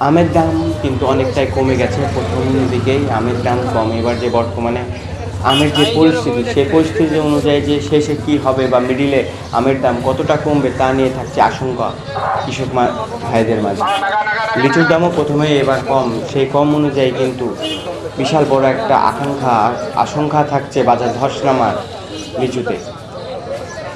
আমের দাম কিন্তু অনেকটাই কমে গেছে। প্রথম দিকেই আমের দাম কম। এবার যে বর্তমানে আমের যে পরিস্থিতি, সেই পরিস্থিতি অনুযায়ী যে শেষে কী হবে বা মিডিলে আমের দাম কতটা কমবে তা নিয়ে থাকছে আশঙ্কা কৃষক ভাইদের মাঝে। লিচুর দামও প্রথমেই এবার কম, সেই কম অনুযায়ী কিন্তু বিশাল বড় একটা আশঙ্কা থাকছে বাজার ধস নামার লিচুতে।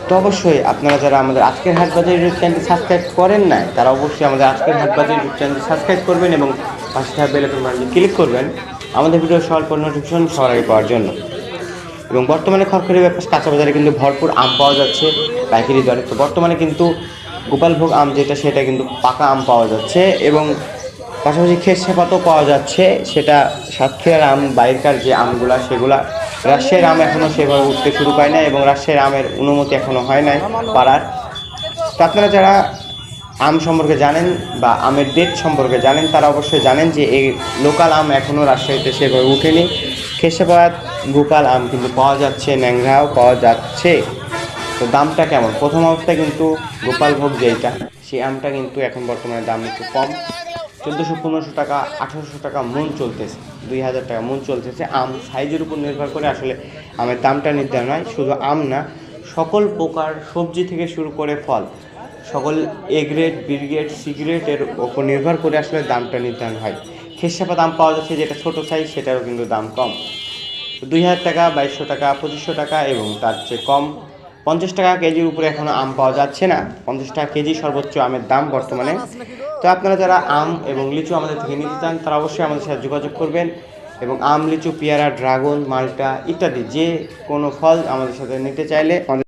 তো অবশ্যই আপনারা যারা আমাদের আজকের হাটবাজার ইউটিউব চ্যানেলটি সাবস্ক্রাইব করেন নাই, তারা অবশ্যই আমাদের আজকের হাটবাজার ইউটিউব চ্যানেলটি সাবস্ক্রাইব করবেন এবং পাশে থাকা বেল আইকনটি ক্লিক করবেন আমাদের ভিডিও সবার পর নোটিফিকেশন সবার আগে পাওয়ার জন্য। এবং বর্তমানে খড়খড়ি ব্যাপার কাঁচা বাজারে কিন্তু ভরপুর আম পাওয়া যাচ্ছে পাইকারি দরে। তো বর্তমানে কিন্তু গোপালভোগ আম যেটা, সেটা কিন্তু পাকা আম পাওয়া যাচ্ছে এবং পাশাপাশি খেরসা পাতাও পাওয়া যাচ্ছে। সেটা সাতক্ষীরার আম, বাইরেকার যে আমগুলা সেগুলা, রাজশাহীর আম এখনও সেভাবে উঠতে শুরু করে না এবং রাজশাহীর আমের অনুমতি এখনও হয় নাই পাড়ার। তো আপনারা যারা আম সম্পর্কে জানেন বা আমের ডেট সম্পর্কে জানেন, তারা অবশ্যই জানেন যে এই লোকাল আম এখনও রাজশাহীতে সেভাবে উঠেনি। খেরসাপাত গোপাল আম কিন্তু পাওয়া যাচ্ছে, ন্যাংরাও পাওয়া যাচ্ছে। তো দামটা কেমন? প্রথম অবস্থায় কিন্তু গোপালভোগ যেটা, সেই আমটা কিন্তু এখন বর্তমানে দাম একটু কম, 1400-1500 টাকা, 1800 টাকা মন চলতেছে, 2000 টাকা মন চলতেছে। আম সাইজের উপর নির্ভর করে আসলে আমের দামটা নির্ধারণ হয়। শুধু আম না, সকল প্রকার সবজি থেকে শুরু করে ফল, সকল A grade, B grade, C গ্রেডের ওপর নির্ভর করে আসলে দামটা নির্ধারণ হয়। খেরসাপাত আম পাওয়া যাচ্ছে যেটা ছোটো সাইজ, সেটারও কিন্তু দাম কম, 2000 টাকা, 2200 টাকা, 2500 টাকা এবং তার চেয়ে কম। 50 টাকা কেজির উপরে এখনও আম পাওয়া যাচ্ছে না। 50 টাকা কেজি সর্বোচ্চ আমের দাম বর্তমানে। তো আপনারা যারা আম এবং লিচু আমাদের থেকে নিতে চান, তারা অবশ্যই আমাদের সাথে যোগাযোগ করবেন এবং আম, লিচু, পেয়ারা, ড্রাগন, মাল্টা ইত্যাদি যে কোনো ফল আমাদের সাথে নিতে চাইলে